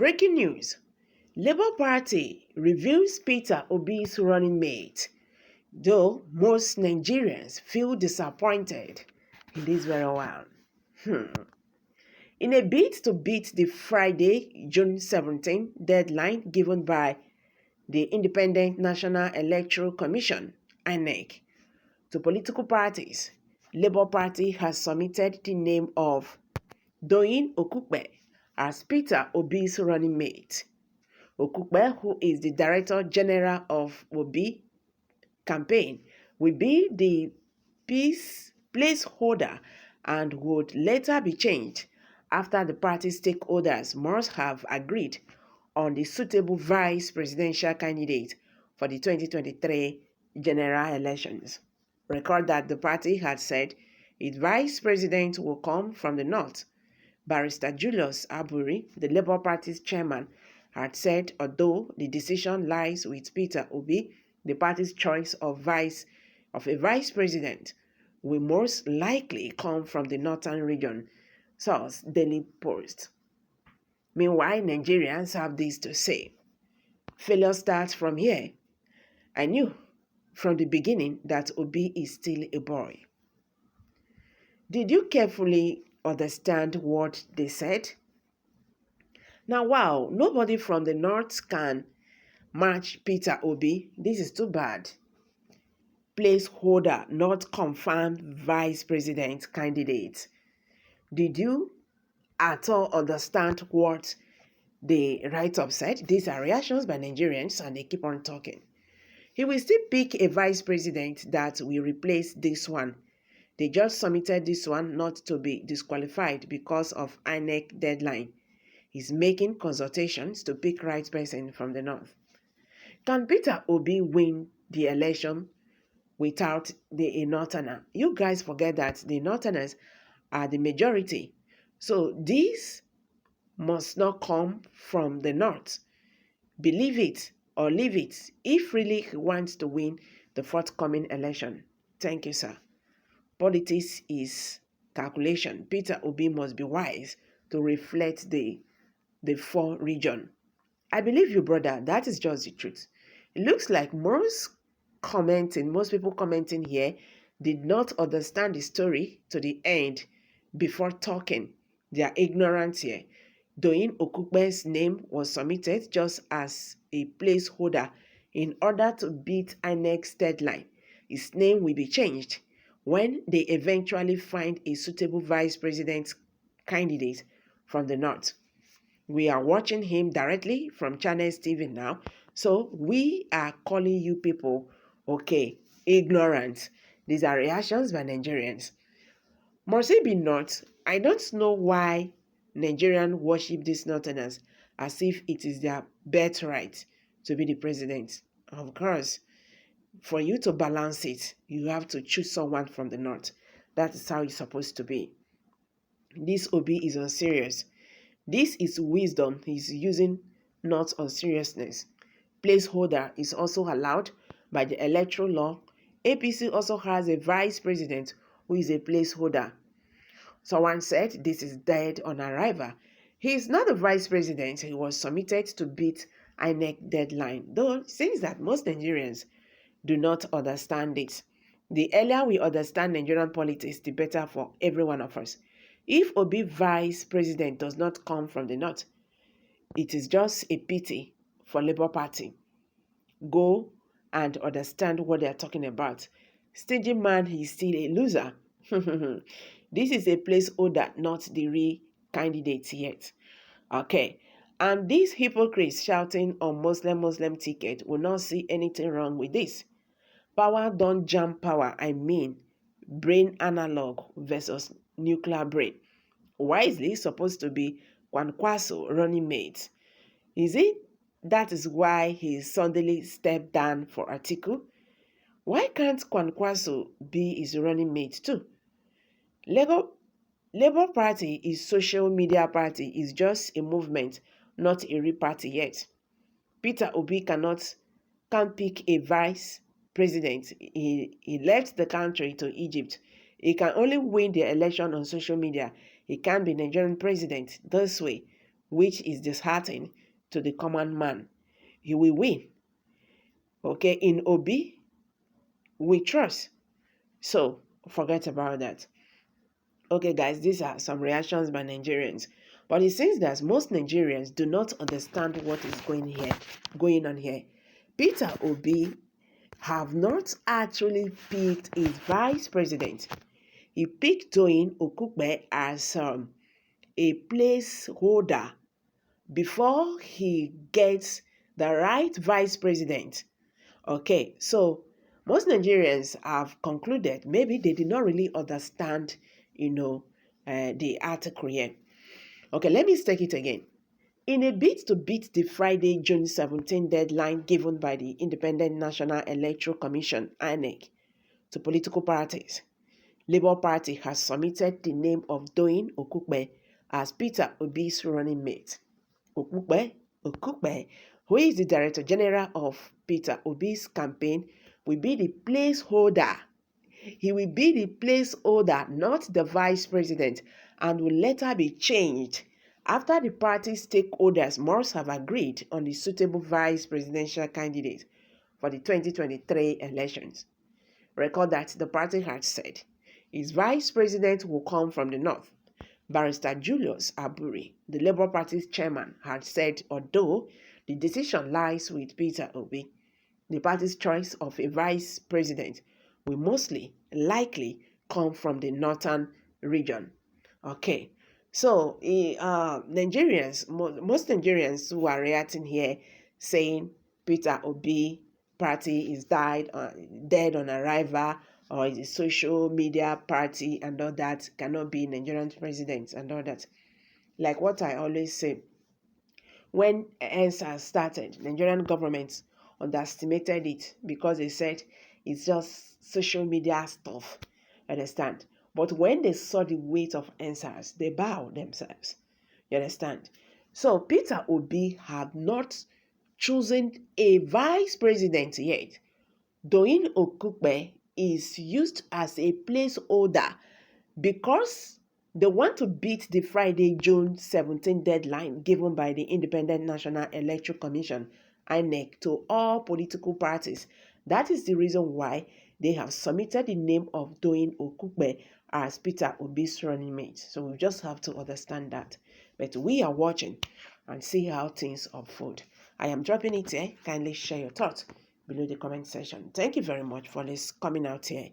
Breaking news. Labour Party reveals Peter Obi's running mate, though most Nigerians feel disappointed in this very one. In a bid to beat the Friday, June 17 deadline given by the Independent National Electoral Commission, INEC, to political parties, Labour Party has submitted the name of Okupe as Peter Obi's running mate. Okupe, who is the Director General of Obi campaign, will be the placeholder and would later be changed after the party's stakeholders must have agreed on the suitable vice presidential candidate for the 2023 general elections. Recall that the party had said its vice president will come from the north. Barrister Julius Aburi, the Labour Party's chairman, had said although the decision lies with Peter Obi, the party's choice of a vice president will most likely come from the northern region, source Daily Post. Meanwhile, Nigerians have this to say. Failure starts from here. I knew from the beginning that Obi is still a boy. Did you carefully understand what they said? Now, wow, nobody from the north can match Peter Obi. This is too bad. Placeholder, not confirmed vice president candidate. Did you at all understand what the write-up said? These are reactions by Nigerians and they keep on talking. He will still pick a vice president that will replace this one. They just submitted this one not to be disqualified because of INEC deadline. He's making consultations to pick right person from the north. Can Peter Obi win the election without the northerner? You guys forget that the northerners are the majority. So this must not come from the north. Believe it or leave it if really he wants to win the forthcoming election. Thank you, sir. Politics is calculation. Peter Obi must be wise to reflect the four region. I believe you, brother. That is just the truth. It looks like most people commenting here did not understand the story to the end before talking. They are ignorant here. Doyin Okupe's name was submitted just as a placeholder in order to beat INEC's deadline. His name will be changed when they eventually find a suitable vice president candidate from the north. We are watching him directly from Channels TV now. So we are calling you people, okay, ignorant. These are reactions by Nigerians. Morsi be not, I don't know why Nigerians worship these northerners as if it is their birthright to be the president. Of course, for you to balance it, you have to choose someone from the north. That is how it's supposed to be. This Obi is unserious. This is wisdom he's using, not on seriousness. Placeholder is also allowed by the electoral law. APC also has a vice president who is a placeholder. Someone said this is dead on arrival. He is not a vice president. He was submitted to beat INEC deadline, though it seems that most Nigerians do not understand it. The earlier we understand Nigerian politics, the better for every one of us. If Obi vice president does not come from the north, it is just a pity for Labour Party. Go and understand what they are talking about. Stingy man, he is still a loser. This is a placeholder, not the real candidate yet. Okay. And these hypocrites shouting on Muslim ticket will not see anything wrong with this. Power don't jam power. I mean, brain analog versus nuclear brain. Why is this supposed to be Kwankwaso running mate? Is it that is why he suddenly stepped down for Atiku? Why can't Kwankwaso be his running mate too? Labour Party is social media party is just a movement, not a real party yet. Peter Obi can't pick a vice president. He left the country to Egypt. He can only win the election on social media. He can't be Nigerian president this way. which is disheartening to the common man. He will win. Okay, in Obi, we trust. So forget about that. Okay, guys, these are some reactions by Nigerians. But it seems that most Nigerians do not understand what is going on here. Peter Obi have not actually picked his vice president. He picked Doyin Okupe as a placeholder before he gets the right vice president. Okay, so most Nigerians have concluded maybe they did not really understand, the article here. Okay, let me take it again. In a bid to beat the Friday, June 17 deadline given by the Independent National Electoral Commission, INEC, to political parties, Labour Party has submitted the name of Doyin Okupe as Peter Obi's running mate. Okupe, who is the Director General of Peter Obi's campaign, will be the placeholder. He will be the placeholder, not the vice president, and will later be changed after the party stakeholders must have agreed on the suitable vice presidential candidate for the 2023 elections. Recall that the party had said its vice president will come from the north. Barrister Julius Aburi, the Labour Party's chairman, had said although the decision lies with Peter Obi, the party's choice of a vice president will mostly likely come from the northern region. Okay, so Nigerians, most Nigerians who are reacting here saying Peter Obi party is dead on arrival, or is a social media party and all that, cannot be Nigerian president and all that. Like what I always say, when ENSA started, Nigerian government underestimated it because they said it's just social media stuff. Understand? But when they saw the weight of answers, they bowed themselves. You understand? So Peter Obi had not chosen a vice president yet. Doyin Okupe is used as a placeholder because they want to beat the Friday, June 17 deadline given by the Independent National Electoral Commission, INEC, to all political parties. That is the reason why they have submitted the name of Doyin Okupe as Peter Obi's running mate. So we just have to understand that. But we are watching and see how things unfold. I am dropping it here. Kindly share your thoughts below the comment section. Thank you very much for this coming out here